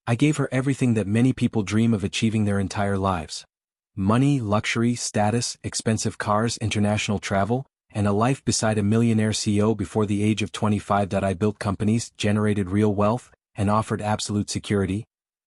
I gave her everything that many people dream of achieving their entire lives. Money, luxury, status, expensive cars, international travel, and a life beside a millionaire CEO before the age of 25. I built companies, generated real wealth, and offered absolute security.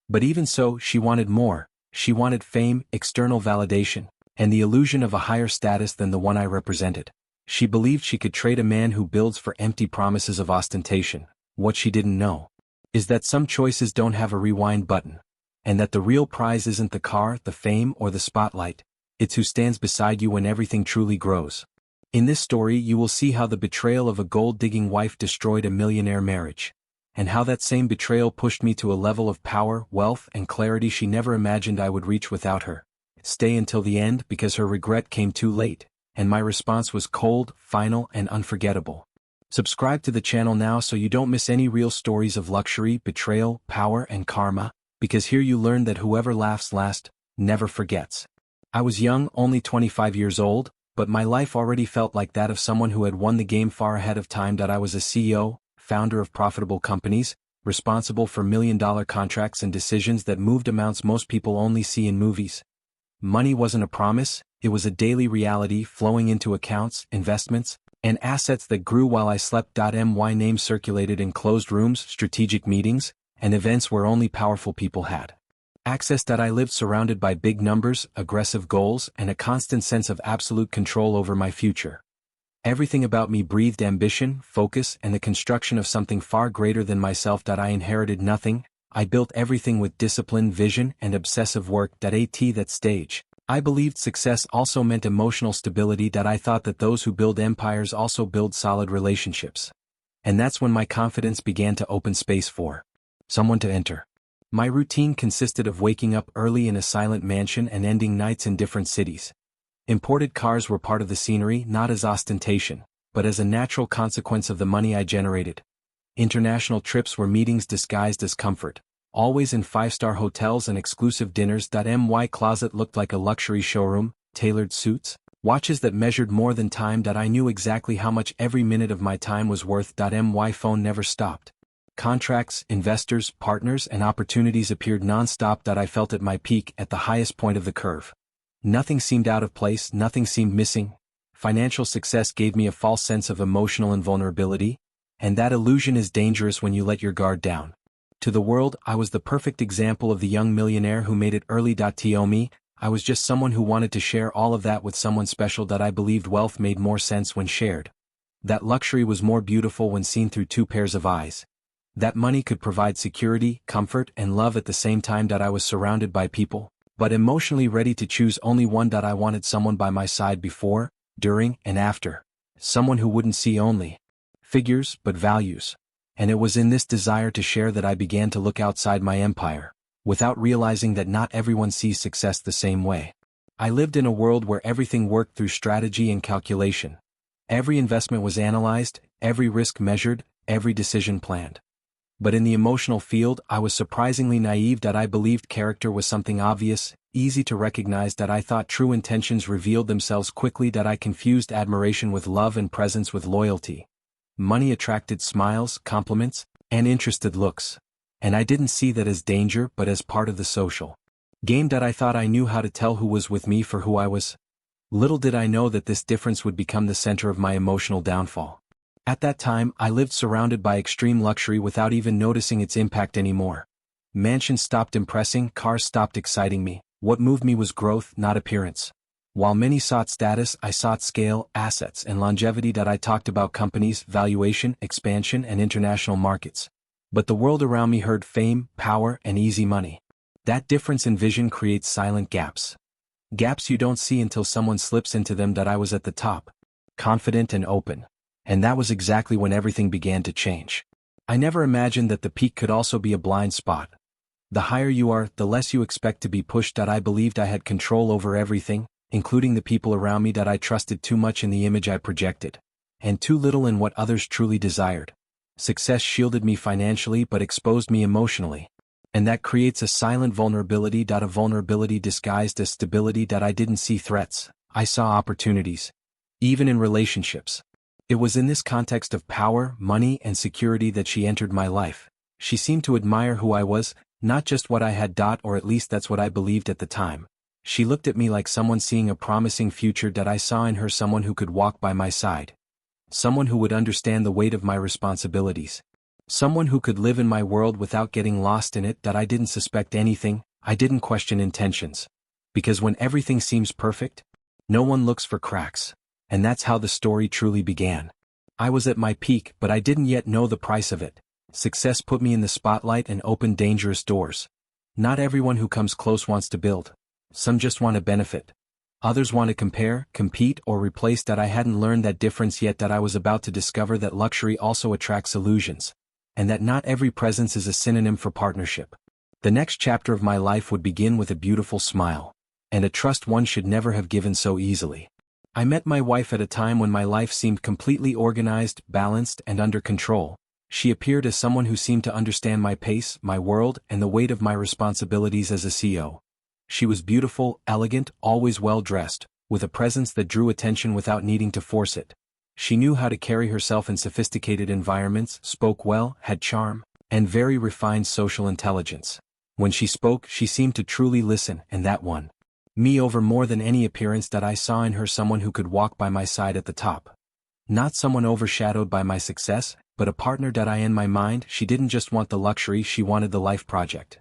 But even so, she wanted more. She wanted fame, external validation, and the illusion of a higher status than the one I represented. She believed she could trade a man who builds for empty promises of ostentation. What she didn't know is that some choices don't have a rewind button, and that the real prize isn't the car, the fame, or the spotlight. It's who stands beside you when everything truly grows. In this story you will see how the betrayal of a gold-digging wife destroyed a millionaire marriage, and how that same betrayal pushed me to a level of power, wealth, and clarity she never imagined I would reach without her. Stay until the end because her regret came too late, and my response was cold, final, and unforgettable. Subscribe to the channel now so you don't miss any real stories of luxury, betrayal, power, and karma, because here you learn that whoever laughs last never forgets. I was young, only 25 years old, but my life already felt like that of someone who had won the game far ahead of time. I was a CEO, founder of profitable companies, responsible for million-dollar contracts and decisions that moved amounts most people only see in movies. Money wasn't a promise, it was a daily reality flowing into accounts, investments, and assets that grew while I slept. My name circulated in closed rooms, strategic meetings, and events where only powerful people had access. I lived surrounded by big numbers, aggressive goals, and a constant sense of absolute control over my future. Everything about me breathed ambition, focus, and the construction of something far greater than myself. I inherited nothing, I built everything with discipline, vision, and obsessive work. At that stage, I believed success also meant emotional stability. I thought that those who build empires also build solid relationships. And that's when my confidence began to open space for someone to enter. My routine consisted of waking up early in a silent mansion and ending nights in different cities. Imported cars were part of the scenery, not as ostentation, but as a natural consequence of the money I generated. International trips were meetings disguised as comfort, always in five-star hotels and exclusive dinners. My closet looked like a luxury showroom, tailored suits, watches that measured more than time. I knew exactly how much every minute of my time was worth. My phone never stopped. Contracts, investors, partners, and opportunities appeared non-stop. I felt at my peak, at the highest point of the curve. Nothing seemed out of place, nothing seemed missing. Financial success gave me a false sense of emotional invulnerability, and that illusion is dangerous when you let your guard down. To the world, I was the perfect example of the young millionaire who made it early. To me, I was just someone who wanted to share all of that with someone special. I believed wealth made more sense when shared. That luxury was more beautiful when seen through two pairs of eyes. That money could provide security, comfort, and love at the same time. I was surrounded by people, but emotionally ready to choose only one. I wanted someone by my side before, during, and after. Someone who wouldn't see only figures, but values. And it was in this desire to share that I began to look outside my empire, without realizing that not everyone sees success the same way. I lived in a world where everything worked through strategy and calculation. Every investment was analyzed, every risk measured, every decision planned. But in the emotional field, I was surprisingly naive. I believed character was something obvious, easy to recognize. I thought true intentions revealed themselves quickly. I confused admiration with love and presence with loyalty. Money attracted smiles, compliments, and interested looks. And I didn't see that as danger but as part of the social game. I thought I knew how to tell who was with me for who I was. Little did I know that this difference would become the center of my emotional downfall. At that time, I lived surrounded by extreme luxury without even noticing its impact anymore. Mansions stopped impressing, cars stopped exciting me. What moved me was growth, not appearance. While many sought status, I sought scale, assets, and longevity. I talked about companies, valuation, expansion, and international markets. But the world around me heard fame, power, and easy money. That difference in vision creates silent gaps. Gaps you don't see until someone slips into them. I was at the top, confident and open. And that was exactly when everything began to change. I never imagined that the peak could also be a blind spot. The higher you are, the less you expect to be pushed. I believed I had control over everything, including the people around me. I trusted too much in the image I projected, and too little in what others truly desired. Success shielded me financially but exposed me emotionally. And that creates a silent vulnerability. A vulnerability disguised as stability. I didn't see threats, I saw opportunities. Even in relationships. It was in this context of power, money, and security that she entered my life. She seemed to admire who I was, Not just what I had, or at least that's what I believed at the time. She looked at me like someone seeing a promising future that I saw in her, someone who could walk by my side. Someone who would understand the weight of my responsibilities. Someone who could live in my world without getting lost in it, that I didn't suspect anything, I didn't question intentions. Because when everything seems perfect, no one looks for cracks. And that's how the story truly began. I was at my peak, but I didn't yet know the price of it. Success put me in the spotlight and opened dangerous doors. Not everyone who comes close wants to build. Some just want to benefit. Others want to compare, compete, or replace. That I hadn't learned that difference yet, that I was about to discover that luxury also attracts illusions. And that not every presence is a synonym for partnership. The next chapter of my life would begin with a beautiful smile. And a trust one should never have given so easily. I met my wife at a time when my life seemed completely organized, balanced, and under control. She appeared as someone who seemed to understand my pace, my world, and the weight of my responsibilities as a CEO. She was beautiful, elegant, always well-dressed, with a presence that drew attention without needing to force it. She knew how to carry herself in sophisticated environments, spoke well, had charm, and very refined social intelligence. When she spoke, she seemed to truly listen, and that won me over more than any appearance. That I saw in her someone who could walk by my side at the top. Not someone overshadowed by my success, but a partner that in my mind, she didn't just want the luxury, she wanted the life project.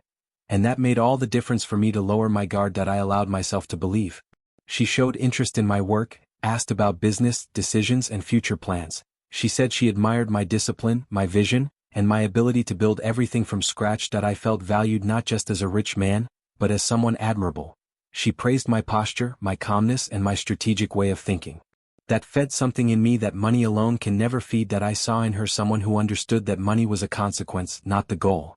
And that made all the difference for me to lower my guard, that I allowed myself to believe. She showed interest in my work, asked about business, decisions, and future plans. She said she admired my discipline, my vision, and my ability to build everything from scratch. That I felt valued not just as a rich man, but as someone admirable. She praised my posture, my calmness, and my strategic way of thinking. That fed something in me that money alone can never feed. That I saw in her someone who understood that money was a consequence, not the goal.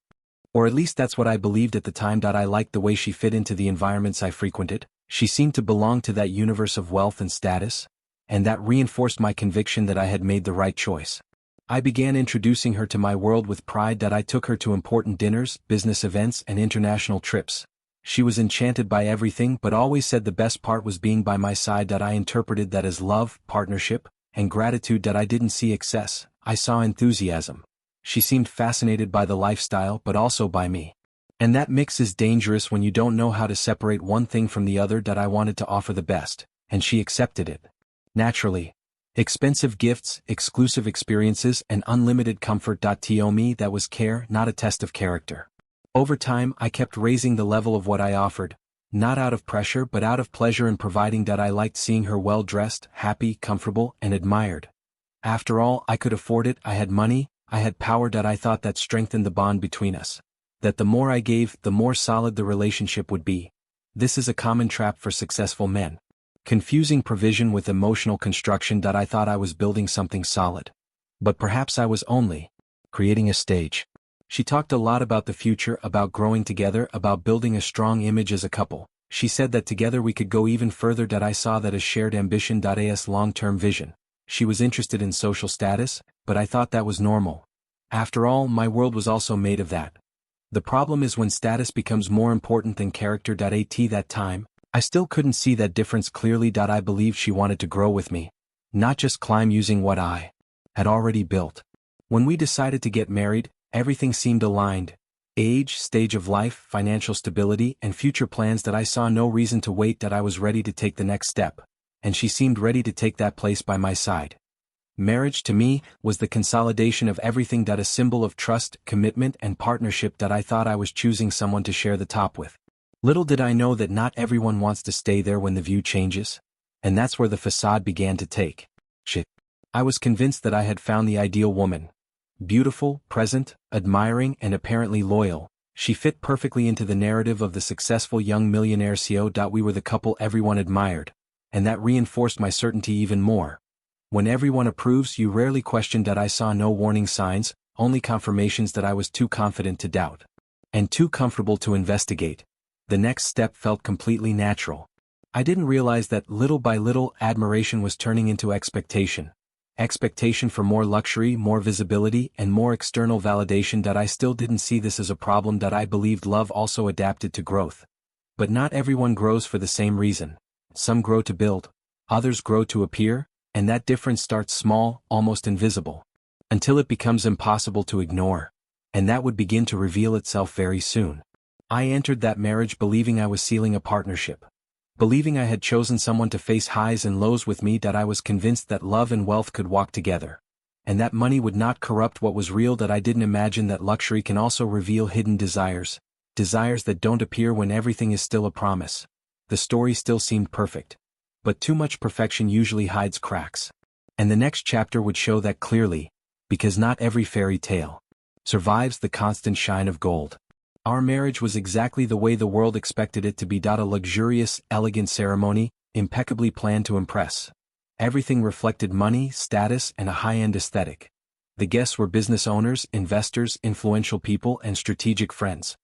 Or at least that's what I believed at the time. I liked the way she fit into the environments I frequented. She seemed to belong to that universe of wealth and status, and that reinforced my conviction that I had made the right choice. I began introducing her to my world with pride. That I took her to important dinners, business events, and international trips. She was enchanted by everything, but always said the best part was being by my side. That I interpreted that as love, partnership, and gratitude. That I didn't see excess, I saw enthusiasm. She seemed fascinated by the lifestyle, but also by me. And that mix is dangerous when you don't know how to separate one thing from the other. That I wanted to offer the best, and she accepted it. Naturally. Expensive gifts, exclusive experiences, and unlimited comfort. To me, that was care, not a test of character. Over time, I kept raising the level of what I offered, not out of pressure but out of pleasure in providing. That I liked seeing her well-dressed, happy, comfortable, and admired. After all, I could afford it, I had money, I had power. That I thought that strengthened the bond between us. That the more I gave, the more solid the relationship would be. This is a common trap for successful men. Confusing provision with emotional construction. That I thought I was building something solid. But perhaps I was only creating a stage. She talked a lot about the future, about growing together, about building a strong image as a couple. She said that together we could go even further. That I saw that as shared ambition. As long-term vision. She was interested in social status, but I thought that was normal. After all, my world was also made of that. The problem is when status becomes more important than character. At that time, I still couldn't see that difference clearly. I believed she wanted to grow with me, not just climb using what I had already built. When we decided to get married, everything seemed aligned. Age, stage of life, financial stability, and future plans. That I saw no reason to wait. That I was ready to take the next step. And she seemed ready to take that place by my side. Marriage, to me, was the consolidation of everything. A symbol of trust, commitment, and partnership. That I thought I was choosing someone to share the top with. Little did I know that not everyone wants to stay there when the view changes. And that's where the facade began to take shape. I was convinced that I had found the ideal woman. Beautiful, present, admiring, and apparently loyal, she fit perfectly into the narrative of the successful young millionaire CEO. We were the couple everyone admired. And that reinforced my certainty even more. When everyone approves, you rarely question. I saw no warning signs, only confirmations that I was too confident to doubt. And too comfortable to investigate. The next step felt completely natural. I didn't realize that little by little admiration was turning into expectation. Expectation for more luxury, more visibility, and more external validation. I still didn't see this as a problem. I believed love also adapted to growth. But not everyone grows for the same reason. Some grow to build, others grow to appear, and that difference starts small, almost invisible, until it becomes impossible to ignore. And that would begin to reveal itself very soon. I entered that marriage believing I was sealing a partnership. Believing I had chosen someone to face highs and lows with me, that I was convinced that love and wealth could walk together. And that money would not corrupt what was real, that I didn't imagine that luxury can also reveal hidden desires. Desires that don't appear when everything is still a promise. The story still seemed perfect. But too much perfection usually hides cracks. And the next chapter would show that clearly, because not every fairy tale survives the constant shine of gold. Our marriage was exactly the way the world expected it to be. A luxurious, elegant ceremony, impeccably planned to impress. Everything reflected money, status, and a high-end aesthetic. The guests were business owners, investors, influential people, and strategic friends.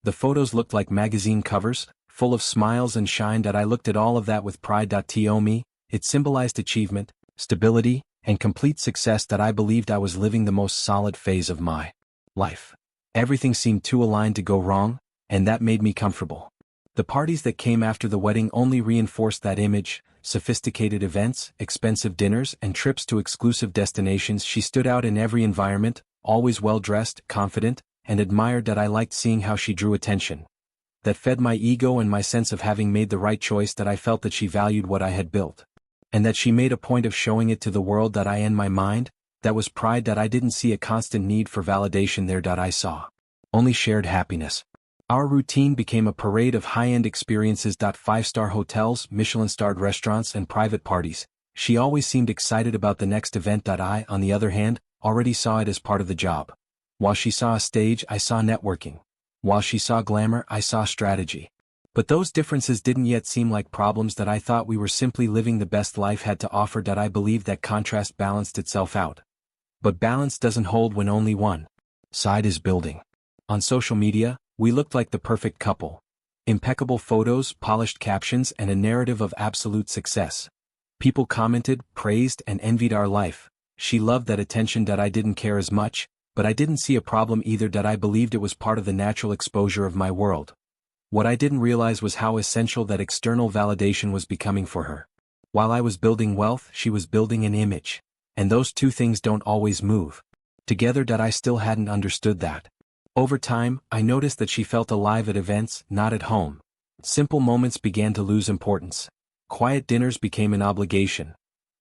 The photos looked like magazine covers, full of smiles and shine. That I looked at all of that with pride. To me, it symbolized achievement, stability, and complete success. That I believed I was living the most solid phase of my life. Everything seemed too aligned to go wrong, and that made me comfortable. The parties that came after the wedding only reinforced that image: sophisticated events, expensive dinners, and trips to exclusive destinations. She stood out in every environment, always well-dressed, confident, and admired. That I liked seeing how she drew attention. That fed my ego and my sense of having made the right choice. That I felt that she valued what I had built. And that she made a point of showing it to the world. That I, in my mind, that was pride. That I didn't see a constant need for validation there. I saw only shared happiness. Our routine became a parade of high-end experiences. 5-star hotels, Michelin-starred restaurants, and private parties. She always seemed excited about the next event. I, on the other hand, already saw it as part of the job. While she saw a stage, I saw networking. While she saw glamour, I saw strategy. But those differences didn't yet seem like problems. That I thought we were simply living the best life had to offer. That I believed that contrast balanced itself out. But balance doesn't hold when only one side is building. On social media, we looked like the perfect couple. Impeccable photos, polished captions, and a narrative of absolute success. People commented, praised, and envied our life. She loved that attention. I didn't care as much, but I didn't see a problem either. I believed it was part of the natural exposure of my world. What I didn't realize was how essential that external validation was becoming for her. While I was building wealth, she was building an image. And those two things don't always move together. I still hadn't understood that. Over time, I noticed that she felt alive at events, not at home. Simple moments began to lose importance. Quiet dinners became an obligation.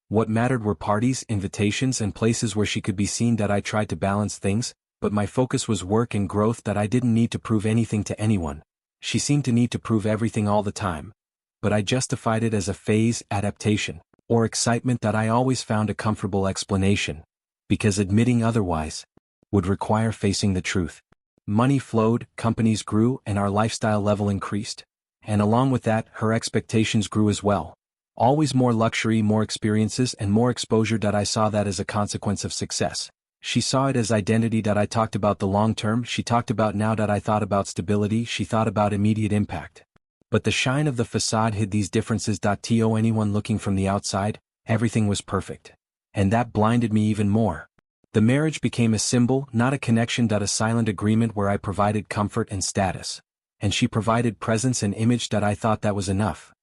What mattered were parties, invitations, and places where she could be seen. I tried to balance things, but my focus was work and growth. I didn't need to prove anything to anyone. She seemed to need to prove everything all the time. But I justified it as a phase, adaptation, or excitement. I always found a comfortable explanation. Because admitting otherwise would require facing the truth. Money flowed, companies grew, and our lifestyle level increased. And along with that, her expectations grew as well. Always more luxury, more experiences, and more exposure. I saw that as a consequence of success. She saw it as identity. I talked about the long term, she talked about now. I thought about stability, she thought about immediate impact. But the shine of the facade hid these differences. To anyone looking from the outside, everything was perfect. And that blinded me even more. The marriage became a symbol, not a connection. A silent agreement where I provided comfort and status. And she provided presence and image. I thought that was enough.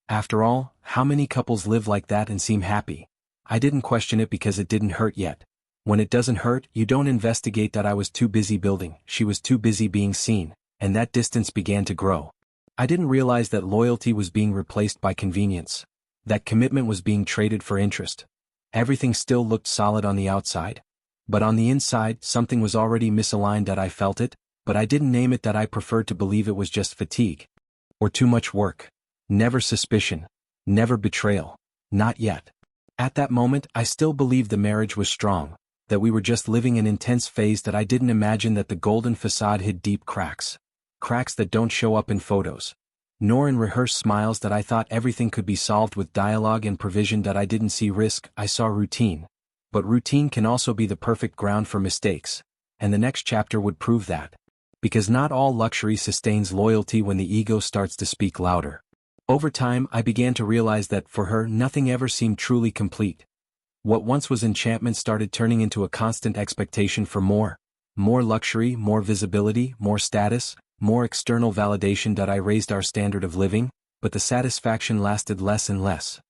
After all, how many couples live like that and seem happy? I didn't question it because it didn't hurt yet. When it doesn't hurt, you don't investigate. I was too busy building, she was too busy being seen, and that distance began to grow. I didn't realize that loyalty was being replaced by convenience. That commitment was being traded for interest. Everything still looked solid on the outside. But on the inside, something was already misaligned. I felt it, but I didn't name it. I preferred to believe it was just fatigue. Or too much work. Never suspicion. Never betrayal. Not yet. At that moment, I still believed the marriage was strong. That we were just living an intense phase. I didn't imagine that the golden facade hid deep cracks. Cracks that don't show up in photos. Nor in rehearsed smiles. I thought everything could be solved with dialogue and provision. I didn't see risk, I saw routine. But routine can also be the perfect ground for mistakes. And the next chapter would prove that. Because not all luxury sustains loyalty when the ego starts to speak louder. Over time, I began to realize that, for her, nothing ever seemed truly complete. What once was enchantment started turning into a constant expectation for more. More luxury, more visibility, more status, more external validation. I raised our standard of living, but the satisfaction lasted less and less.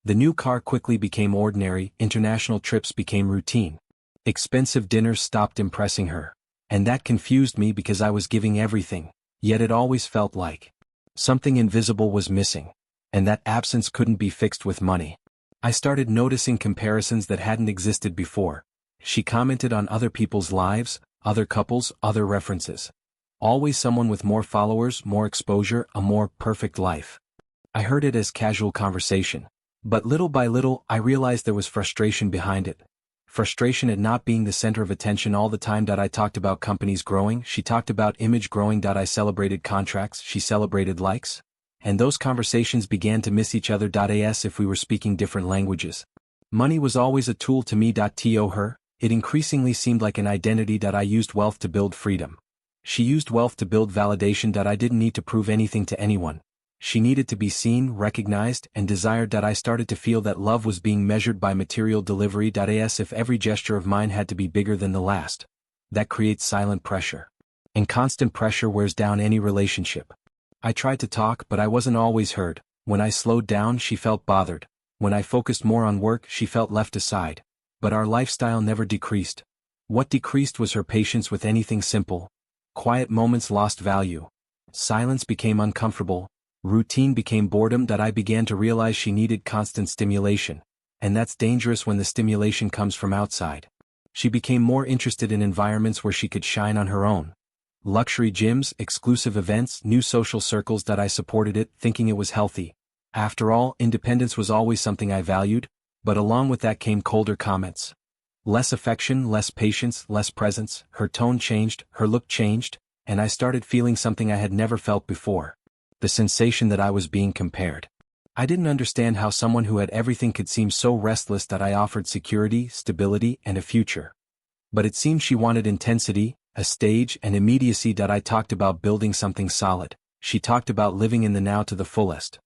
The new car quickly became ordinary, international trips became routine. Expensive dinners stopped impressing her. And that confused me because I was giving everything. Yet it always felt like something invisible was missing, and that absence couldn't be fixed with money. I started noticing comparisons that hadn't existed before. She commented on other people's lives, other couples, other references. Always someone with more followers, more exposure, a more perfect life. I heard it as casual conversation. But little by little, I realized there was frustration behind it. Frustration at not being the center of attention all the time. I talked about companies growing, she talked about image growing. I celebrated contracts, she celebrated likes. And those conversations began to miss each other. As if we were speaking different languages. Money was always a tool to me. To her, it increasingly seemed like an identity. I used wealth to build freedom. She used wealth to build validation. I didn't need to prove anything to anyone. She needed to be seen, recognized, and desired. I started to feel that love was being measured by material delivery. As if every gesture of mine had to be bigger than the last. That creates silent pressure. And constant pressure wears down any relationship. I tried to talk, but I wasn't always heard. When I slowed down, she felt bothered. When I focused more on work, she felt left aside. But our lifestyle never decreased. What decreased was her patience with anything simple. Quiet moments lost value. Silence became uncomfortable. Routine became boredom. I began to realize she needed constant stimulation. And that's dangerous when the stimulation comes from outside. She became more interested in environments where she could shine on her own. Luxury gyms, exclusive events, new social circles. I supported it, thinking it was healthy. After all, independence was always something I valued, but along with that came colder comments. Less affection, less patience, less presence. Her tone changed, her look changed, and I started feeling something I had never felt before. The sensation that I was being compared. I didn't understand how someone who had everything could seem so restless. I offered security, stability, and a future. But it seemed she wanted intensity, a stage, and immediacy. I talked about building something solid. She talked about living in the now to the fullest.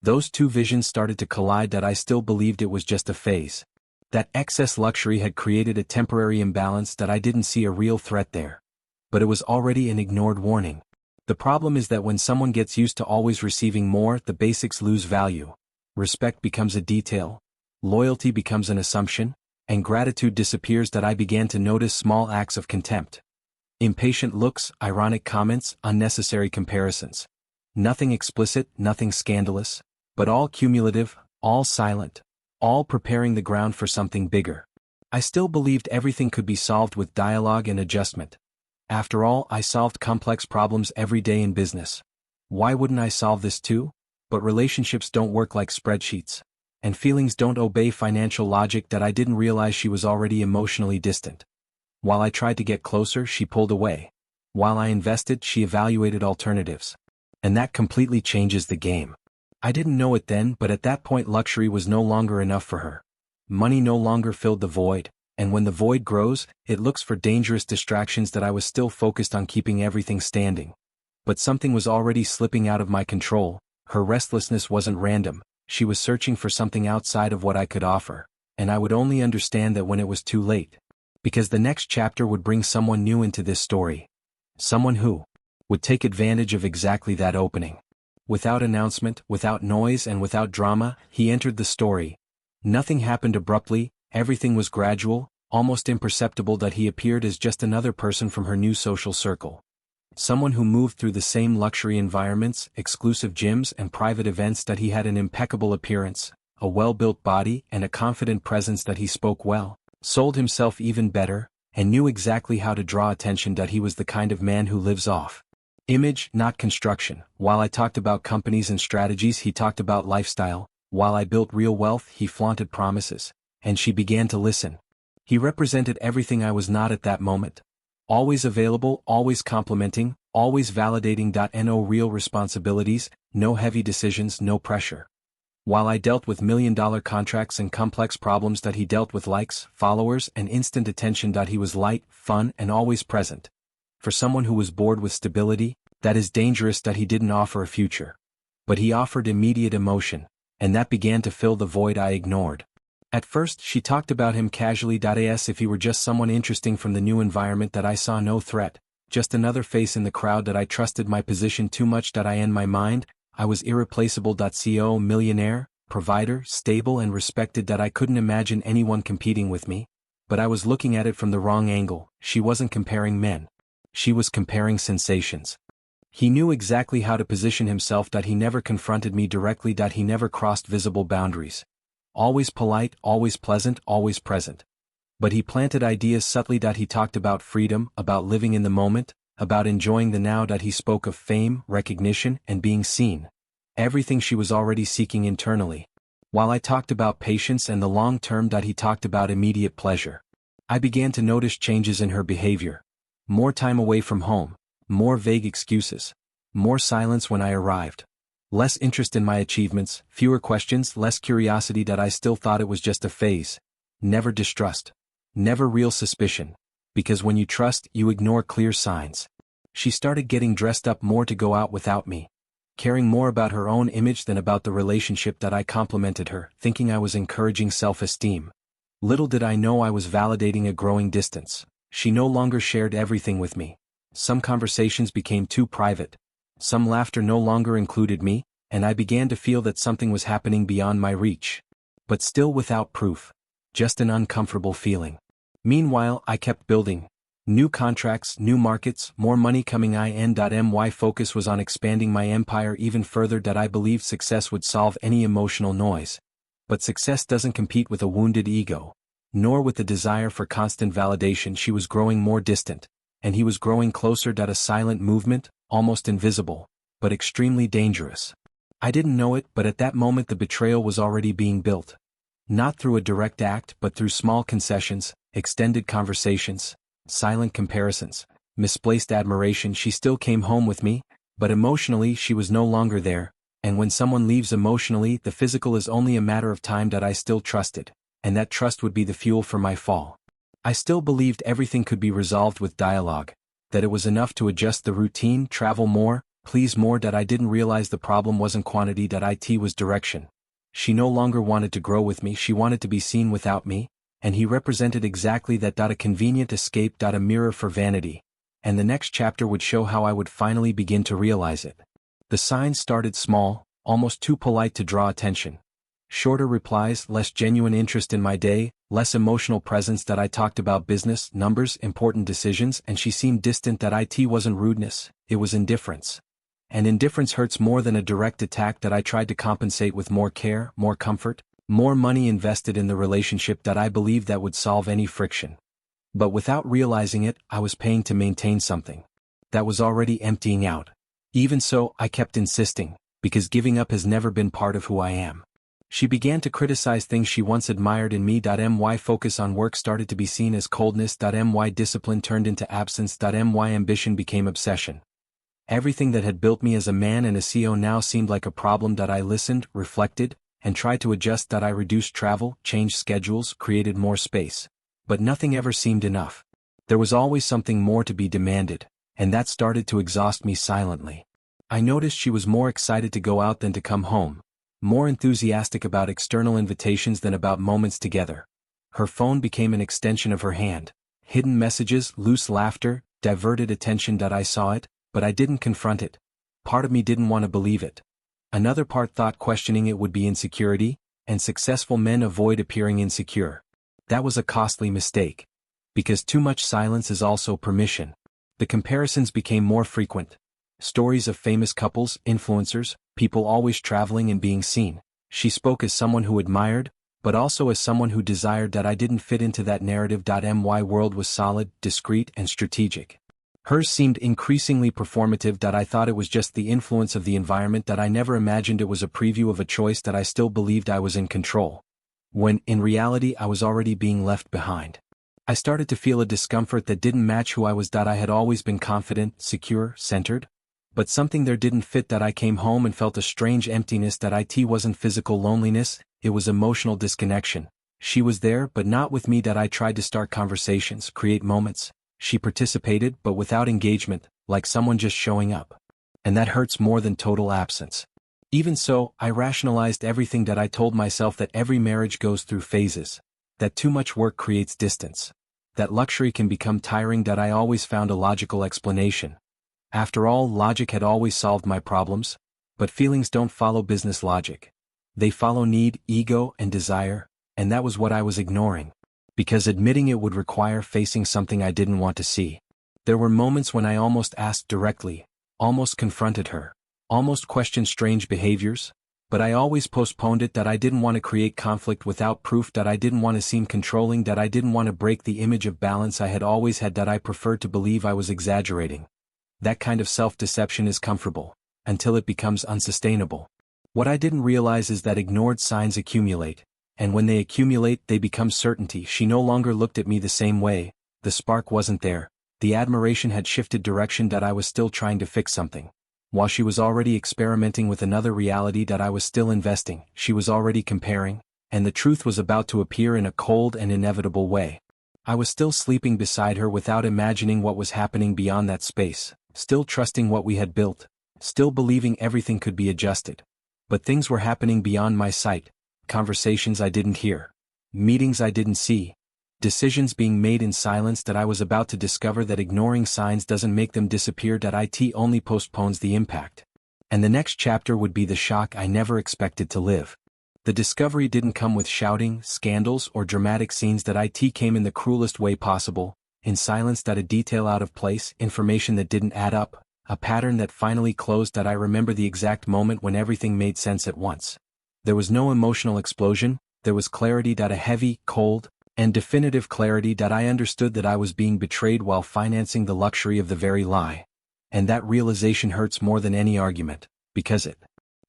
Those two visions started to collide. I still believed it was just a phase. That excess luxury had created a temporary imbalance. I didn't see a real threat there. But it was already an ignored warning. The problem is that when someone gets used to always receiving more, the basics lose value. Respect becomes a detail. Loyalty becomes an assumption. And gratitude disappears. I began to notice small acts of contempt. Impatient looks, ironic comments, unnecessary comparisons. Nothing explicit, nothing scandalous, but all cumulative, all silent, all preparing the ground for something bigger. I still believed everything could be solved with dialogue and adjustment. After all, I solved complex problems every day in business. Why wouldn't I solve this too? But relationships don't work like spreadsheets. And feelings don't obey financial logic. I didn't realize she was already emotionally distant. While I tried to get closer, she pulled away. While I invested, she evaluated alternatives. And that completely changes the game. I didn't know it then, but at that point luxury was no longer enough for her. Money no longer filled the void, and when the void grows, it looks for dangerous distractions. I was still focused on keeping everything standing. But something was already slipping out of my control. Her restlessness wasn't random. She was searching for something outside of what I could offer, and I would only understand that when it was too late. Because the next chapter would bring someone new into this story. Someone who would take advantage of exactly that opening. Without announcement, without noise, and without drama, he entered the story. Nothing happened abruptly, everything was gradual, almost imperceptible. He appeared as just another person from her new social circle. Someone who moved through the same luxury environments, exclusive gyms, and private events. He had an impeccable appearance, a well-built body, and a confident presence. He spoke well, sold himself even better, and knew exactly how to draw attention. He was the kind of man who lives off image, not construction. While I talked about companies and strategies, he talked about lifestyle. While I built real wealth, he flaunted promises. And she began to listen. He represented everything I was not at that moment. Always available, always complimenting, always validating. No real responsibilities, no heavy decisions, no pressure. While I dealt with million-dollar contracts and complex problems, he dealt with likes, followers, and instant attention. He was light, fun, and always present. For someone who was bored with stability, that is dangerous. He didn't offer a future. But he offered immediate emotion, and that began to fill the void I ignored. At first, she talked about him casually. As if he were just someone interesting from the new environment. I saw no threat, just another face in the crowd. I trusted my position too much. In my mind, I was irreplaceable. CEO, millionaire, provider, stable and respected. I couldn't imagine anyone competing with me. But I was looking at it from the wrong angle. She wasn't comparing men. She was comparing sensations. He knew exactly how to position himself that he never confronted me directly, that he never crossed visible boundaries. Always polite, always pleasant, always present. But he planted ideas subtly, that he talked about freedom, about living in the moment, about enjoying the now, that he spoke of fame, recognition, and being seen. Everything she was already seeking internally. While I talked about patience and the long term, that he talked about immediate pleasure. I began to notice changes in her behavior. More time away from home. More vague excuses. More silence when I arrived. Less interest in my achievements, fewer questions, less curiosity, that I still thought it was just a phase. Never distrust. Never real suspicion. Because when you trust, you ignore clear signs. She started getting dressed up more to go out without me. Caring more about her own image than about the relationship, that I complimented her, thinking I was encouraging self-esteem. Little did I know I was validating a growing distance. She no longer shared everything with me. Some conversations became too private. Some laughter no longer included me, and I began to feel that something was happening beyond my reach. But still without proof. Just an uncomfortable feeling. Meanwhile, I kept building. New contracts, new markets, more money coming in. My focus was on expanding my empire even further, that I believed success would solve any emotional noise. But success doesn't compete with a wounded ego. Nor with the desire for constant validation. She was growing more distant. And he was growing closer, that a silent movement, almost invisible, but extremely dangerous. I didn't know it, but at that moment the betrayal was already being built. Not through a direct act, but through small concessions, extended conversations, silent comparisons, misplaced admiration. She still came home with me, but emotionally she was no longer there, and when someone leaves emotionally, the physical is only a matter of time. That I still trusted, and that trust would be the fuel for my fall. I still believed everything could be resolved with dialogue, that it was enough to adjust the routine, travel more, please more. That I didn't realize the problem wasn't quantity, that it was direction. She no longer wanted to grow with me, she wanted to be seen without me, and he represented exactly that. A convenient escape, a mirror for vanity. And the next chapter would show how I would finally begin to realize it. The signs started small, almost too polite to draw attention. Shorter replies, less genuine interest in my day, less emotional presence. That I talked about business, numbers, important decisions, and she seemed distant. That it wasn't rudeness, it was indifference. And indifference hurts more than a direct attack. That I tried to compensate with more care, more comfort, more money invested in the relationship. That I believed that would solve any friction. But without realizing it, I was paying to maintain something that was already emptying out. Even so, I kept insisting, because giving up has never been part of who I am. She began to criticize things she once admired in me. My focus on work started to be seen as coldness. My discipline turned into absence. My ambition became obsession. Everything that had built me as a man and a CEO now seemed like a problem. I listened, reflected, and tried to adjust. I reduced travel, changed schedules, created more space. But nothing ever seemed enough. There was always something more to be demanded, and that started to exhaust me silently. I noticed she was more excited to go out than to come home. More enthusiastic about external invitations than about moments together. Her phone became an extension of her hand. Hidden messages, loose laughter, diverted attention. I saw it, but I didn't confront it. Part of me didn't want to believe it. Another part thought questioning it would be insecurity, and successful men avoid appearing insecure. That was a costly mistake. Because too much silence is also permission. The comparisons became more frequent. Stories of famous couples, influencers, people always traveling and being seen. She spoke as someone who admired, but also as someone who desired. I didn't fit into that narrative. My world was solid, discreet, and strategic. Hers seemed increasingly performative. I thought it was just the influence of the environment. I never imagined it was a preview of a choice. I still believed I was in control. When, in reality, I was already being left behind. I started to feel a discomfort that didn't match who I was. I had always been confident, secure, centered. But something there didn't fit. I came home and felt a strange emptiness. It wasn't physical loneliness, it was emotional disconnection. She was there, but not with me. I tried to start conversations, create moments. She participated, but without engagement, like someone just showing up. And that hurts more than total absence. Even so, I rationalized everything. I told myself that every marriage goes through phases. That too much work creates distance. That luxury can become tiring. I always found a logical explanation. After all, logic had always solved my problems, but feelings don't follow business logic. They follow need, ego, and desire, and that was what I was ignoring. Because admitting it would require facing something I didn't want to see. There were moments when I almost asked directly, almost confronted her, almost questioned strange behaviors, but I always postponed it, that I didn't want to create conflict without proof, that I didn't want to seem controlling, that I didn't want to break the image of balance I had always had, that I preferred to believe I was exaggerating. That kind of self-deception is comfortable, until it becomes unsustainable. What I didn't realize is that ignored signs accumulate, and when they accumulate they become certainty. She no longer looked at me the same way, the spark wasn't there, the admiration had shifted direction, that I was still trying to fix something. While she was already experimenting with another reality, that I was still investing, she was already comparing, and the truth was about to appear in a cold and inevitable way. I was still sleeping beside her without imagining what was happening beyond that space, still trusting what we had built, still believing everything could be adjusted. But things were happening beyond my sight, conversations I didn't hear, meetings I didn't see, decisions being made in silence, that I was about to discover that ignoring signs doesn't make them disappear, that it only postpones the impact. And the next chapter would be the shock I never expected to live. The discovery didn't come with shouting, scandals, or dramatic scenes, that it came in the cruelest way possible, in silence, that a detail out of place, information that didn't add up, a pattern that finally closed, that I remember the exact moment when everything made sense at once. There was no emotional explosion, there was clarity, that a heavy, cold, and definitive clarity, that I understood that I was being betrayed while financing the luxury of the very lie. And that realization hurts more than any argument, because it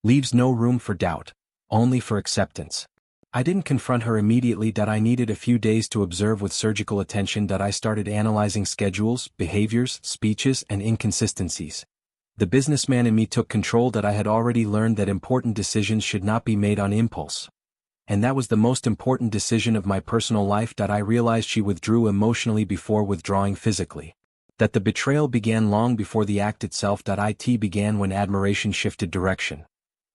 leaves no room for doubt, only for acceptance. I didn't confront her immediately, that I needed a few days to observe with surgical attention, that I started analyzing schedules, behaviors, speeches, and inconsistencies. The businessman in me took control, that I had already learned that important decisions should not be made on impulse. And that was the most important decision of my personal life, that I realized she withdrew emotionally before withdrawing physically. That the betrayal began long before the act itself, that it began when admiration shifted direction.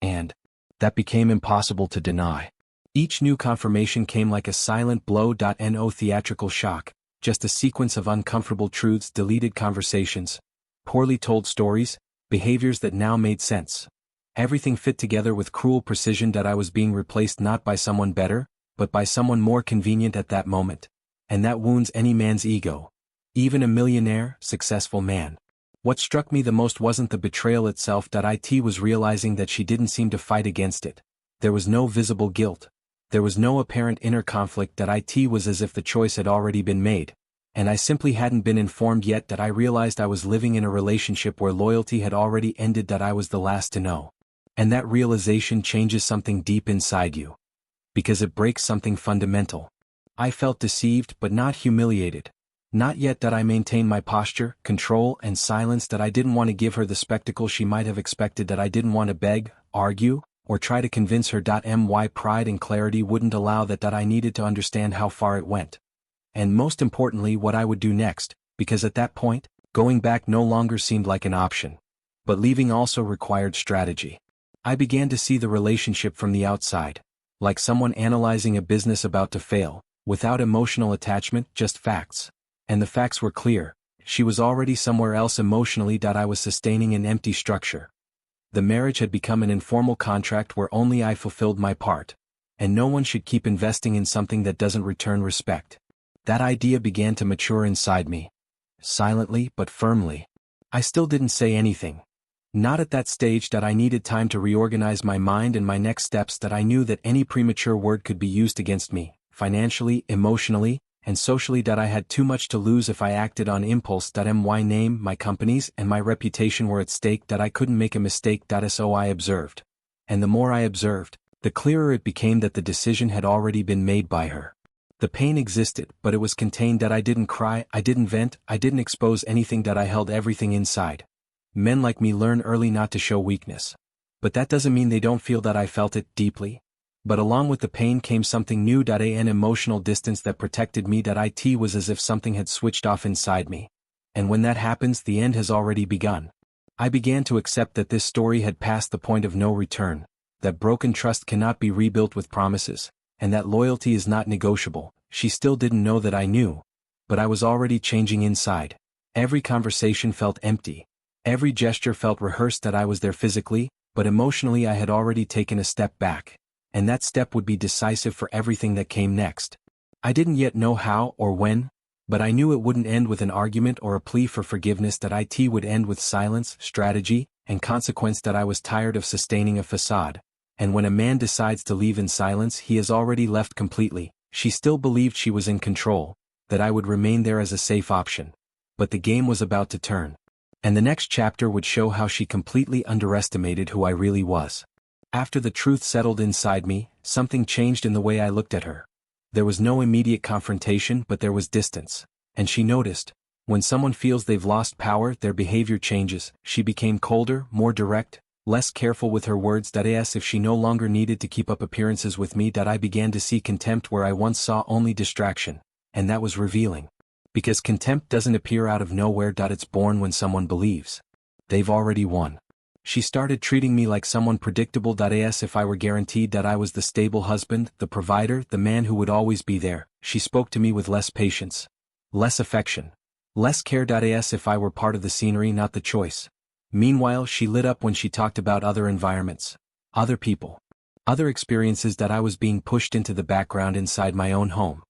And that became impossible to deny. Each new confirmation came like a silent blow. No theatrical shock, just a sequence of uncomfortable truths, deleted conversations, poorly told stories, behaviors that now made sense. Everything fit together with cruel precision, that I was being replaced not by someone better, but by someone more convenient at that moment. And that wounds any man's ego. Even a millionaire, successful man. What struck me the most wasn't the betrayal itself, that it was realizing that she didn't seem to fight against it. There was no visible guilt. There was no apparent inner conflict, that it was as if the choice had already been made. And I simply hadn't been informed yet, that I realized I was living in a relationship where loyalty had already ended, that I was the last to know. And that realization changes something deep inside you. Because it breaks something fundamental. I felt deceived but not humiliated. Not yet, that I maintained my posture, control, and silence, that I didn't want to give her the spectacle she might have expected, that I didn't want to beg, argue, or try to convince her. My pride and clarity wouldn't allow that, I needed to understand how far it went. And most importantly, what I would do next, because at that point, going back no longer seemed like an option. But leaving also required strategy. I began to see the relationship from the outside, like someone analyzing a business about to fail, without emotional attachment, just facts. And the facts were clear. She was already somewhere else emotionally. I was sustaining an empty structure. The marriage had become an informal contract where only I fulfilled my part. And no one should keep investing in something that doesn't return respect. That idea began to mature inside me. Silently but firmly. I still didn't say anything. Not at that stage. I needed time to reorganize my mind and my next steps. I knew that any premature word could be used against me, financially, emotionally, and socially. I had too much to lose if I acted on impulse. My name, my companies, and my reputation were at stake. I couldn't make a mistake. So I observed. And the more I observed, the clearer it became that the decision had already been made by her. The pain existed, but it was contained. I didn't cry, I didn't vent, I didn't expose anything. I held everything inside. Men like me learn early not to show weakness. But that doesn't mean they don't feel that I felt it deeply. But along with the pain came something new. An emotional distance that protected me. It was as if something had switched off inside me. And when that happens, the end has already begun. I began to accept that this story had passed the point of no return, that broken trust cannot be rebuilt with promises, and that loyalty is not negotiable. She still didn't know that I knew. But I was already changing inside. Every conversation felt empty. Every gesture felt rehearsed. I was there physically, but emotionally I had already taken a step back. And that step would be decisive for everything that came next. I didn't yet know how or when, But I knew it wouldn't end with an argument or a plea for forgiveness, that it would end with silence, strategy, and consequence, that I was tired of sustaining a facade. And when a man decides to leave in silence, he has already left completely. She still believed she was in control, that I would remain there as a safe option. But the game was about to turn. And the next chapter would show how she completely underestimated who I really was. After the truth settled inside me, something changed in the way I looked at her. There was no immediate confrontation, but there was distance. And she noticed. When someone feels they've lost power, their behavior changes. She became colder, more direct, less careful with her words. As if she no longer needed to keep up appearances with me. I began to see contempt where I once saw only distraction. And that was revealing. Because contempt doesn't appear out of nowhere. It's born when someone believes they've already won. She started treating me like someone predictable. As if I were guaranteed that I was the stable husband, the provider, the man who would always be there. She spoke to me with less patience, less affection, less care. As if I were part of the scenery, not the choice. Meanwhile, she lit up when she talked about other environments, other people, other experiences. I was being pushed into the background inside my own home.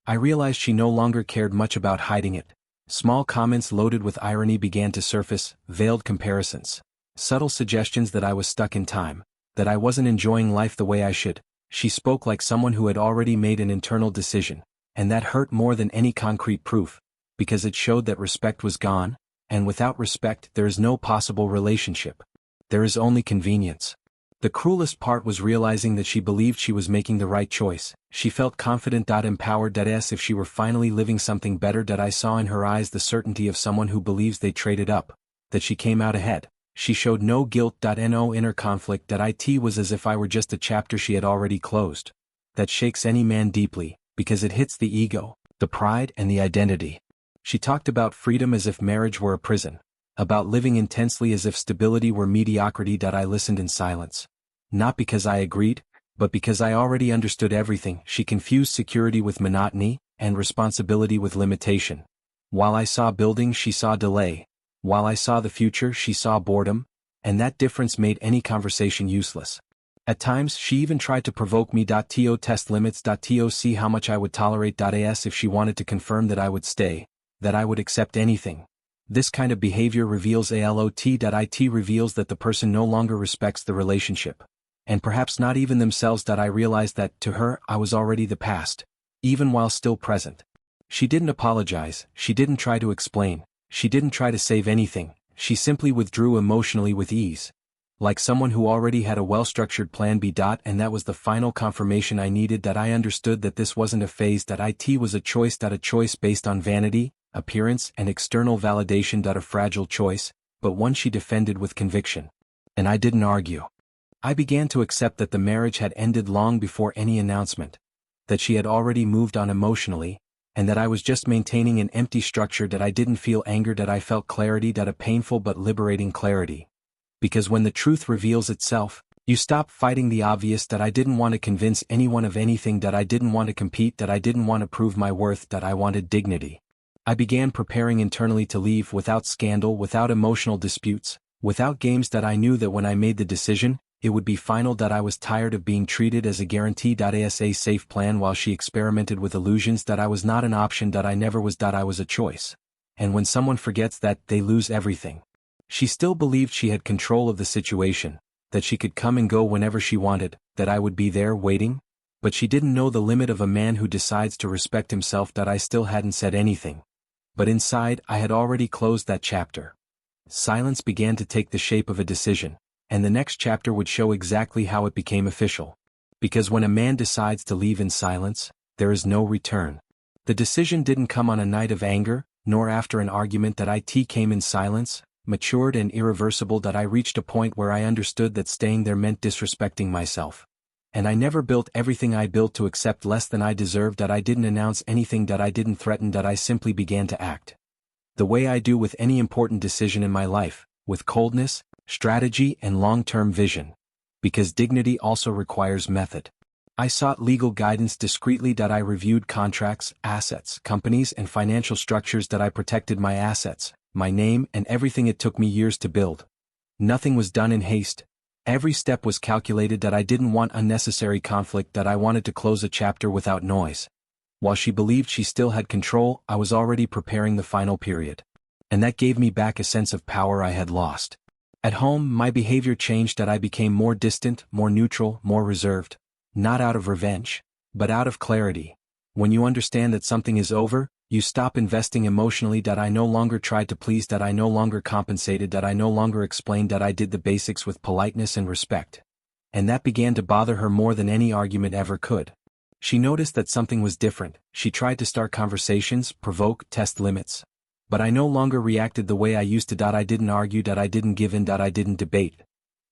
I realized she no longer cared much about hiding it. Small comments loaded with irony began to surface, veiled comparisons, subtle suggestions that I was stuck in time, that I wasn't enjoying life the way I should. She spoke like someone who had already made an internal decision, and that hurt more than any concrete proof, because it showed that respect was gone, and without respect there is no possible relationship. There is only convenience. The cruelest part was realizing that she believed she was making the right choice. She felt confident, empowered. As if she were finally living something better. I saw in her eyes the certainty of someone who believes they traded up, that she came out ahead. She showed no guilt. No inner conflict. It was as if I were just a chapter she had already closed. That shakes any man deeply, because it hits the ego, the pride, and the identity. She talked about freedom as if marriage were a prison, about living intensely as if stability were mediocrity. I listened in silence. Not because I agreed, but because I already understood everything. She confused security with monotony, and responsibility with limitation. While I saw building, she saw delay. While I saw the future, she saw boredom, and that difference made any conversation useless. At times, she even tried to provoke me. To test limits. To see how much I would tolerate. As if she wanted to confirm that I would stay, that I would accept anything. This kind of behavior reveals a lot. It reveals that the person no longer respects the relationship. And perhaps not even themselves. I realized that, to her, I was already the past, even while still present. She didn't apologize, she didn't try to explain, she didn't try to save anything, she simply withdrew emotionally with ease. Like someone who already had a well-structured plan B. And that was the final confirmation I needed. I understood that this wasn't a phase. It was a choice. A choice based on vanity, appearance, and external validation. A fragile choice, but one she defended with conviction. And I didn't argue. I began to accept that the marriage had ended long before any announcement, that she had already moved on emotionally, and that I was just maintaining an empty structure. I didn't feel anger. I felt clarity. A painful but liberating clarity. Because when the truth reveals itself, you stop fighting the obvious. I didn't want to convince anyone of anything. I didn't want to compete. I didn't want to prove my worth. I wanted dignity. I began preparing internally to leave, without scandal, without emotional disputes, without games. I knew that when I made the decision, it would be final. I was tired of being treated as a guarantee. As a safe plan while she experimented with illusions. I was not an option. I never was. I was a choice. And when someone forgets that, they lose everything. She still believed she had control of the situation, that she could come and go whenever she wanted, that I would be there waiting. But she didn't know the limit of a man who decides to respect himself. I still hadn't said anything. But inside, I had already closed that chapter. Silence began to take the shape of a decision. And the next chapter would show exactly how it became official. Because when a man decides to leave in silence, there is no return. The decision didn't come on a night of anger, nor after an argument. It came in silence, matured and irreversible. I reached a point where I understood that staying there meant disrespecting myself. And I never built everything I built to accept less than I deserved. I didn't announce anything. I didn't threaten. I simply began to act. The way I do with any important decision in my life, with coldness, strategy, and long-term vision. Because dignity also requires method. I sought legal guidance discreetly. I reviewed contracts, assets, companies, and financial structures. I protected my assets, my name, and everything it took me years to build. Nothing was done in haste. Every step was calculated. I didn't want unnecessary conflict. I wanted to close a chapter without noise. While she believed she still had control, I was already preparing the final period. And that gave me back a sense of power I had lost. At home, my behavior changed that I became more distant, more neutral, more reserved. Not out of revenge, but out of clarity. When you understand that something is over, you stop investing emotionally. That I no longer tried to please, that I no longer compensated, that I no longer explained, that I did the basics with politeness and respect. And that began to bother her more than any argument ever could. She noticed that something was different. She tried to start conversations, provoke, test limits. But I no longer reacted the way I used to. I didn't argue, that I didn't give in, that I didn't debate.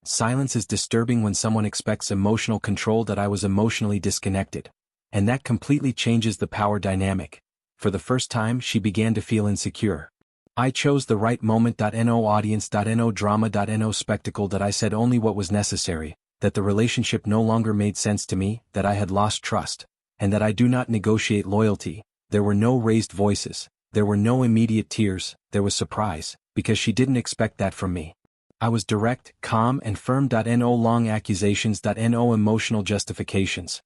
Silence is disturbing when someone expects emotional control. That I was emotionally disconnected. And that completely changes the power dynamic. For the first time, she began to feel insecure. I chose the right moment. No audience. No drama. No spectacle. That I said only what was necessary. That the relationship no longer made sense to me, that I had lost trust, and that I do not negotiate loyalty. There were no raised voices, there were no immediate tears, there was surprise, because she didn't expect that from me. I was direct, calm and firm. No long accusations. No emotional justifications.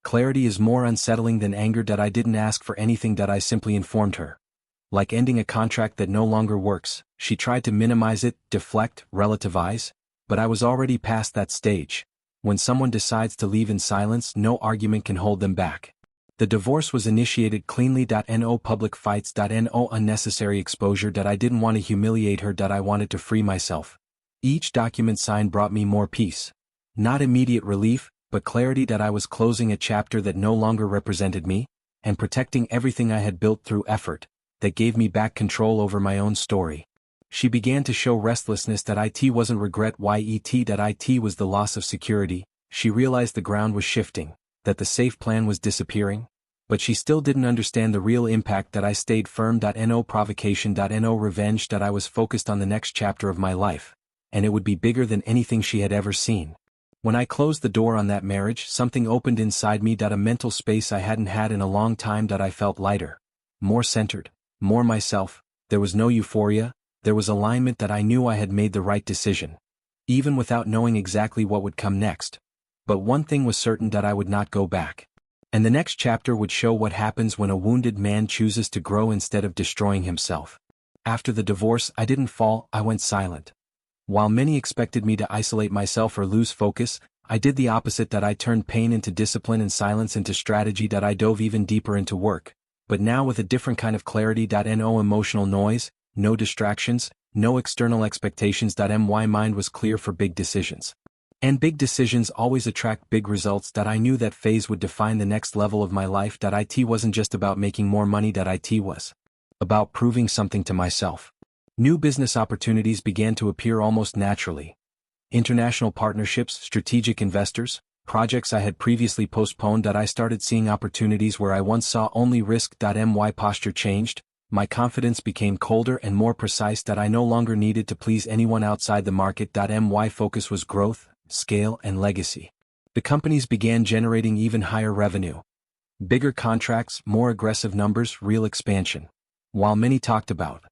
Clarity is more unsettling than anger. I didn't ask for anything. I simply informed her. Like ending a contract that no longer works, she tried to minimize it, deflect, relativize. But I was already past that stage. When someone decides to leave in silence, no argument can hold them back. The divorce was initiated cleanly. No public fights. No unnecessary exposure. I didn't want to humiliate her. I wanted to free myself. Each document signed brought me more peace. Not immediate relief, but clarity. I was closing a chapter that no longer represented me, and protecting everything I had built through effort, that gave me back control over my own story. She began to show restlessness. It wasn't regret. It was the loss of security. She realized the ground was shifting, that the safe plan was disappearing. But she still didn't understand the real impact. I stayed firm. No provocation. No revenge. I was focused on the next chapter of my life. And it would be bigger than anything she had ever seen. When I closed the door on that marriage, something opened inside me. A mental space I hadn't had in a long time. I felt lighter. More centered. More myself. There was no euphoria. There was alignment. That I knew I had made the right decision. Even without knowing exactly what would come next. But one thing was certain. I would not go back. And the next chapter would show what happens when a wounded man chooses to grow instead of destroying himself. After the divorce, I didn't fall, I went silent. While many expected me to isolate myself or lose focus, I did the opposite. I turned pain into discipline and silence into strategy. I dove even deeper into work. But now with a different kind of clarity. No emotional noise. No distractions, no external expectations. My mind was clear for big decisions. And big decisions always attract big results. I knew that phase would define the next level of my life. It wasn't just about making more money. It was about proving something to myself. New business opportunities began to appear almost naturally. International partnerships, strategic investors, projects I had previously postponed. I started seeing opportunities where I once saw only risk. My posture changed. My confidence became colder and more precise. I no longer needed to please anyone outside the market. My focus was growth, scale and legacy. The companies began generating even higher revenue. Bigger contracts, more aggressive numbers, real expansion. While many talked about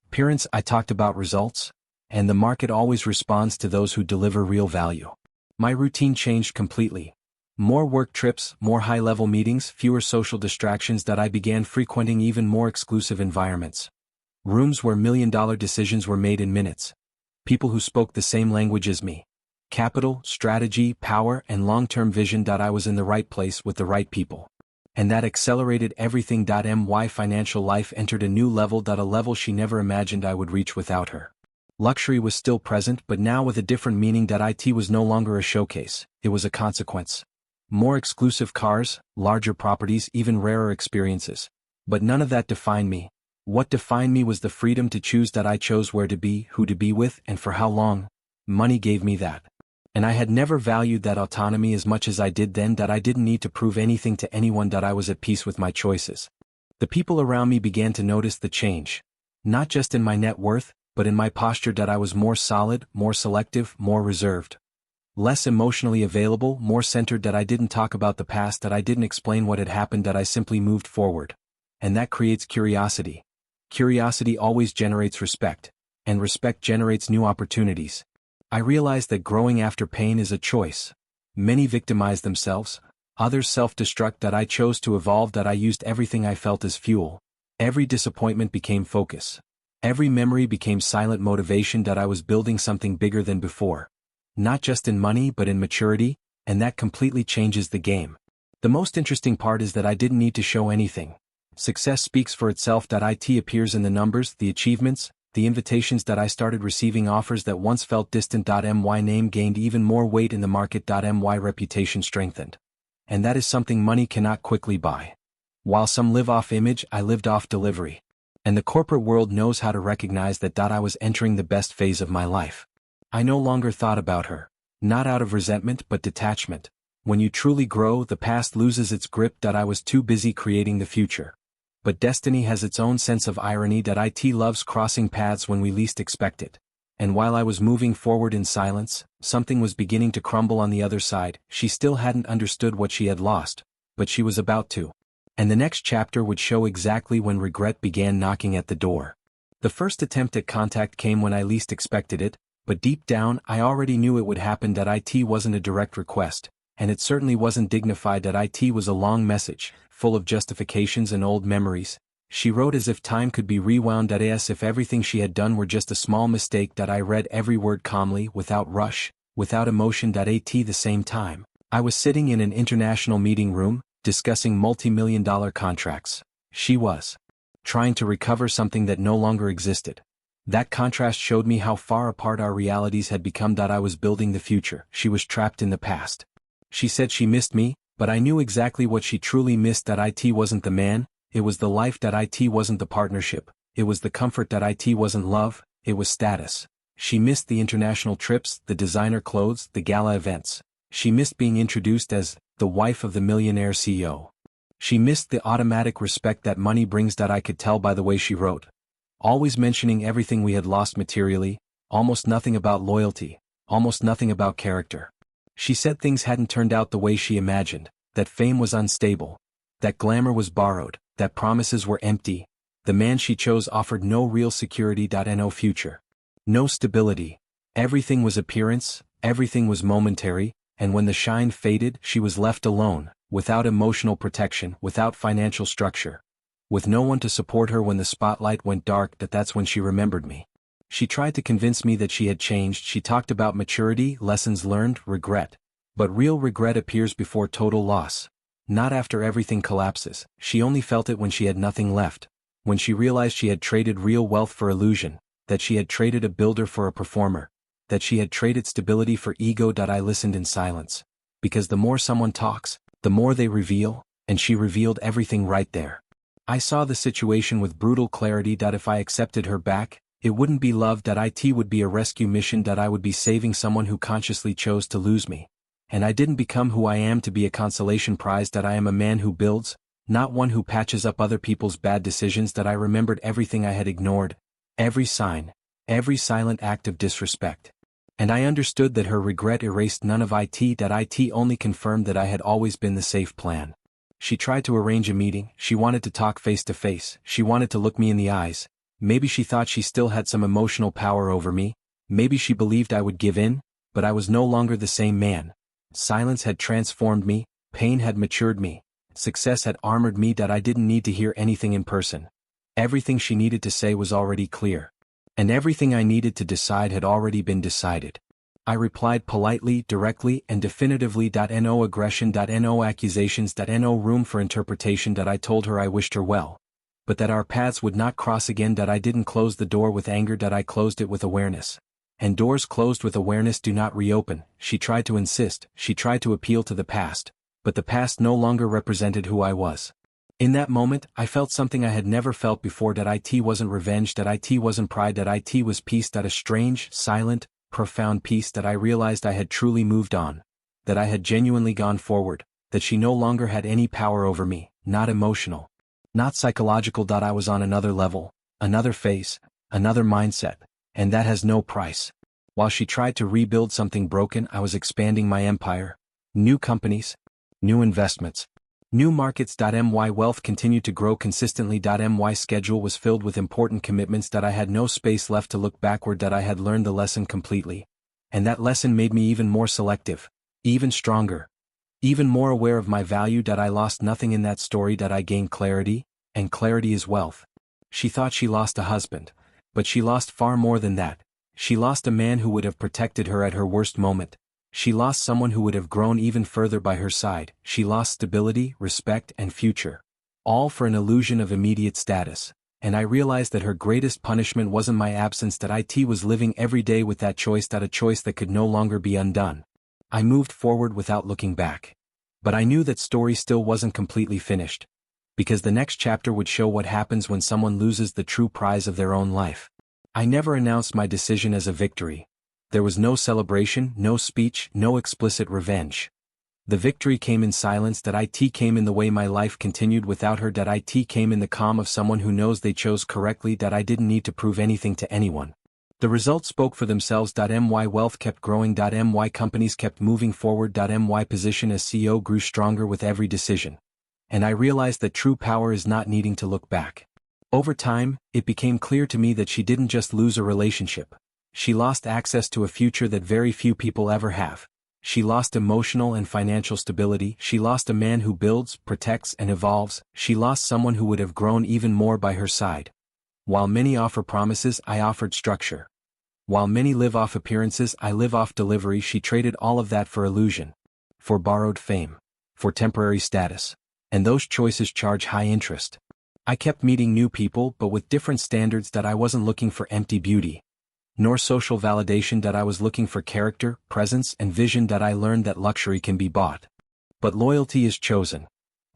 appearance, I talked about results, and the market always responds to those who deliver real value. My routine changed completely. More work trips, more high-level meetings, fewer social distractions. I began frequenting even more exclusive environments. Rooms where million-dollar decisions were made in minutes. People who spoke the same language as me. Capital, strategy, power, and long-term vision. I was in the right place with the right people. And that accelerated everything. My financial life entered a new level. A level she never imagined I would reach without her. Luxury was still present, but now with a different meaning. It was no longer a showcase, it was a consequence. More exclusive cars, larger properties, even rarer experiences. But none of that defined me. What defined me was the freedom to choose. I chose where to be, who to be with, and for how long. Money gave me that. And I had never valued that autonomy as much as I did then. I didn't need to prove anything to anyone. I was at peace with my choices. The people around me began to notice the change. Not just in my net worth, but in my posture. I was more solid, more selective, more reserved. Less emotionally available, more centered. I didn't talk about the past. I didn't explain what had happened. I simply moved forward. And that creates curiosity. Curiosity always generates respect. And respect generates new opportunities. I realized that growing after pain is a choice. Many victimize themselves, Others self-destruct that I chose to evolve that I used everything I felt as fuel. Every disappointment became focus. Every memory became silent motivation that I was building something bigger than before. Not just in money but in maturity, and that completely changes the game. The most interesting part is that I didn't need to show anything. Success speaks for itself. It appears in the numbers, the achievements, the invitations that I started receiving offers that once felt distant. My name gained even more weight in the market. My reputation strengthened. And that is something money cannot quickly buy. While some live off image, I lived off delivery. And the corporate world knows how to recognize that. I was entering the best phase of my life. I no longer thought about her. Not out of resentment but detachment. When you truly grow, the past loses its grip. I was too busy creating the future. But destiny has its own sense of irony. It loves crossing paths when we least expect it. And while I was moving forward in silence, something was beginning to crumble on the other side. She still hadn't understood what she had lost, but she was about to. And the next chapter would show exactly when regret began knocking at the door. The first attempt at contact came when I least expected it, but deep down I already knew it would happen. It wasn't a direct request, and it certainly wasn't dignified. It was a long message, full of justifications and old memories. She wrote as if time could be rewound. As if everything she had done were just a small mistake. I read every word calmly, without rush, without emotion. At the same time, I was sitting in an international meeting room, discussing multi-million-dollar contracts. She was trying to recover something that no longer existed. That contrast showed me how far apart our realities had become. I was building the future. She was trapped in the past. She said she missed me, but I knew exactly what she truly missed. It wasn't the man, it was the life. It wasn't the partnership, it was the comfort. It wasn't love, it was status. She missed the international trips, the designer clothes, the gala events. She missed being introduced as the wife of the millionaire CEO. She missed the automatic respect that money brings. I could tell by the way she wrote. Always mentioning everything we had lost materially, almost nothing about loyalty, almost nothing about character. She said things hadn't turned out the way she imagined, that fame was unstable, that glamour was borrowed, that promises were empty. The man she chose offered no real security. No future. No stability. Everything was appearance, everything was momentary, and when the shine faded, she was left alone, without emotional protection, without financial structure. With no one to support her when the spotlight went dark. That's when she remembered me. She tried to convince me that she had changed. She talked about maturity, lessons learned, regret. But real regret appears before total loss. Not after everything collapses. She only felt it when she had nothing left. When she realized she had traded real wealth for illusion, that she had traded a builder for a performer, that she had traded stability for ego. I listened in silence. Because the more someone talks, the more they reveal, and she revealed everything right there. I saw the situation with brutal clarity. If I accepted her back, it wouldn't be love. It would be a rescue mission. I would be saving someone who consciously chose to lose me. And I didn't become who I am to be a consolation prize. I am a man who builds, not one who patches up other people's bad decisions. I remembered everything I had ignored, every sign, every silent act of disrespect. And I understood that her regret erased none of it. It only confirmed that I had always been the safe plan. She tried to arrange a meeting. She wanted to talk face to face. She wanted to look me in the eyes. Maybe she thought she still had some emotional power over me. Maybe she believed I would give in, but I was no longer the same man. Silence had transformed me, pain had matured me, success had armored me. I didn't need to hear anything in person. Everything she needed to say was already clear. And everything I needed to decide had already been decided. I replied politely, directly, and definitively. No aggression. No accusations. No room for interpretation. I told her I wished her well, but that our paths would not cross again. I didn't close the door with anger. I closed it with awareness. And doors closed with awareness do not reopen. She tried to insist, she tried to appeal to the past, but the past no longer represented who I was. In that moment, I felt something I had never felt before. It wasn't revenge. It wasn't pride. It was peace. A strange, silent, profound peace. I realized I had truly moved on. That I had genuinely gone forward. That she no longer had any power over me, not emotional, not psychological. I was on another level, another phase, another mindset, and that has no price. While she tried to rebuild something broken, I was expanding my empire. New companies, new investments, new markets. My wealth continued to grow consistently. My schedule was filled with important commitments. I had no space left to look backward. I had learned the lesson completely. And that lesson made me even more selective, even stronger, Even more aware of my value. I lost nothing in that story. I gained clarity, and clarity is wealth. She thought she lost a husband, but she lost far more than that. She lost a man who would have protected her at her worst moment. She lost someone who would have grown even further by her side. She lost stability, respect, and future. All for an illusion of immediate status. And I realized that her greatest punishment wasn't my absence. It was living every day with that choice. A choice that could no longer be undone. I moved forward without looking back. But I knew that story still wasn't completely finished. Because the next chapter would show what happens when someone loses the true prize of their own life. I never announced my decision as a victory. There was no celebration, no speech, no explicit revenge. The victory came in silence. It came in the way my life continued without her. It came in the calm of someone who knows they chose correctly. I didn't need to prove anything to anyone. The results spoke for themselves. My wealth kept growing. My companies kept moving forward. My position as CEO grew stronger with every decision. And I realized that true power is not needing to look back. Over time, it became clear to me that she didn't just lose a relationship. She lost access to a future that very few people ever have. She lost emotional and financial stability. She lost a man who builds, protects, and evolves. She lost someone who would have grown even more by her side. While many offer promises, I offered structure. While many live off appearances, I live off delivery. She traded all of that for illusion. For borrowed fame. For temporary status. And those choices charge high interest. I kept meeting new people, but with different standards. I wasn't looking for empty beauty. Nor social validation. I was looking for character, presence, and vision. I learned that luxury can be bought. But loyalty is chosen.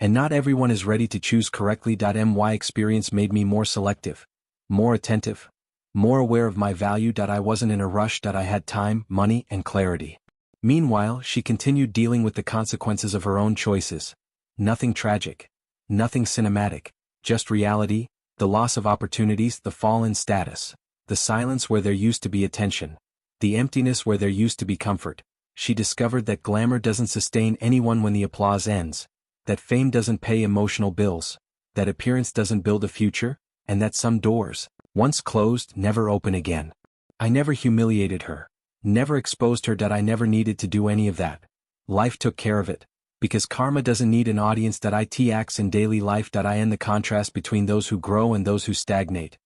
And not everyone is ready to choose correctly. My experience made me more selective. More attentive. More aware of my value. I wasn't in a rush. I had time, money, and clarity. Meanwhile, she continued dealing with the consequences of her own choices. Nothing tragic. Nothing cinematic. Just reality, the loss of opportunities, the fall in status. The silence where there used to be attention. The emptiness where there used to be comfort. She discovered that glamour doesn't sustain anyone when the applause ends. That fame doesn't pay emotional bills. That appearance doesn't build a future, and that some doors, once closed, never open again. I never humiliated her. Never exposed her. I never needed to do any of that. Life took care of it. Because karma doesn't need an audience. It acts in daily life. I end the contrast between those who grow and those who stagnate.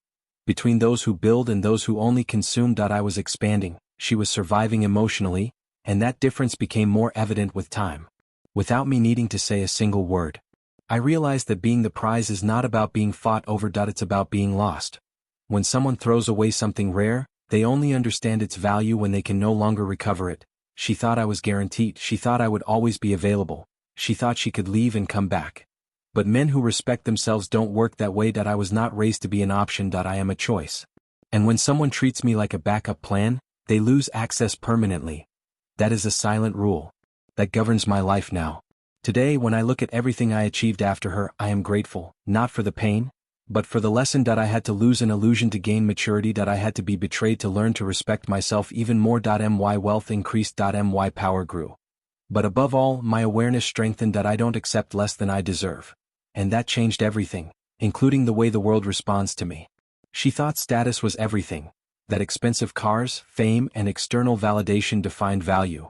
Between those who build and those who only consume. I was expanding, she was surviving emotionally, and that difference became more evident with time. Without me needing to say a single word. I realized that being the prize is not about being fought over. It's about being lost. When someone throws away something rare, they only understand its value when they can no longer recover it. She thought I was guaranteed. She thought I would always be available. She thought she could leave and come back. But men who respect themselves don't work that way. I was not raised to be an option. I am a choice. And when someone treats me like a backup plan, they lose access permanently. That is a silent rule. That governs my life now. Today, when I look at everything I achieved after her, I am grateful, not for the pain, but for the lesson. I had to lose an illusion to gain maturity. I had to be betrayed to learn to respect myself even more. My wealth increased. My power grew. But above all, my awareness strengthened. I don't accept less than I deserve. And that changed everything, including the way the world responds to me. She thought status was everything. That expensive cars, fame, and external validation defined value.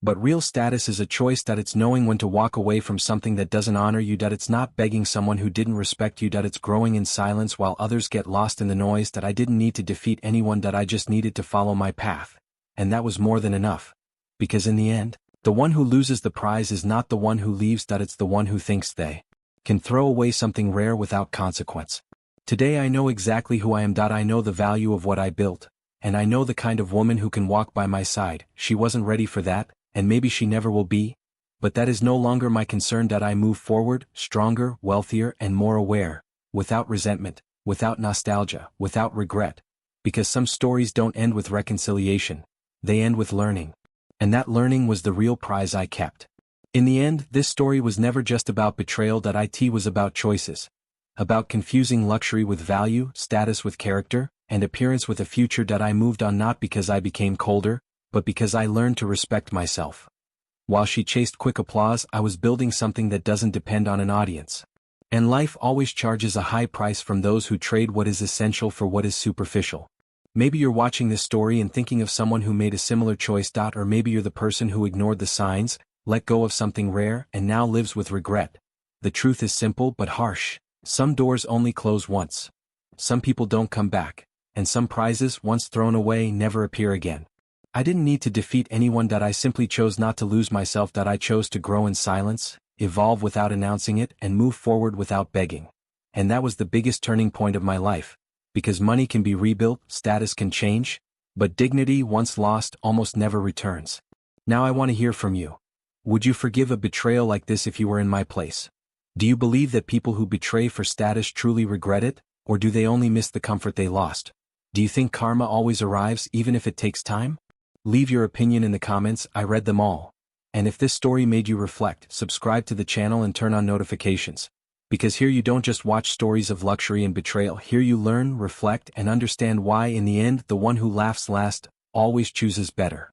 But real status is a choice. It's knowing when to walk away from something that doesn't honor you. It's not begging someone who didn't respect you. It's growing in silence while others get lost in the noise. I didn't need to defeat anyone. I just needed to follow my path. And that was more than enough. Because in the end, the one who loses the prize is not the one who leaves. It's the one who thinks they can throw away something rare without consequence. Today I know exactly who I am. I know the value of what I built. And I know the kind of woman who can walk by my side. She wasn't ready for that, and maybe she never will be. But that is no longer my concern. I move forward, stronger, wealthier, and more aware. Without resentment, without nostalgia, without regret. Because some stories don't end with reconciliation. They end with learning. And that learning was the real prize I kept. In the end, this story was never just about betrayal. It was about choices. About confusing luxury with value, status with character, and appearance with a future. I moved on not because I became colder, but because I learned to respect myself. While she chased quick applause, I was building something that doesn't depend on an audience. And life always charges a high price from those who trade what is essential for what is superficial. Maybe you're watching this story and thinking of someone who made a similar choice. Or maybe you're the person who ignored the signs, let go of something rare and now lives with regret. The truth is simple but harsh. Some doors only close once. Some people don't come back. And some prizes once thrown away never appear again. I didn't need to defeat anyone. I simply chose not to lose myself. I chose to grow in silence, evolve without announcing it, and move forward without begging. And that was the biggest turning point of my life. Because money can be rebuilt, status can change, but dignity once lost almost never returns. Now I want to hear from you. Would you forgive a betrayal like this if you were in my place? Do you believe that people who betray for status truly regret it, or do they only miss the comfort they lost? Do you think karma always arrives even if it takes time? Leave your opinion in the comments. I read them all. And if this story made you reflect, subscribe to the channel and turn on notifications. Because here you don't just watch stories of luxury and betrayal, here you learn, reflect, and understand why in the end the one who laughs last always chooses better.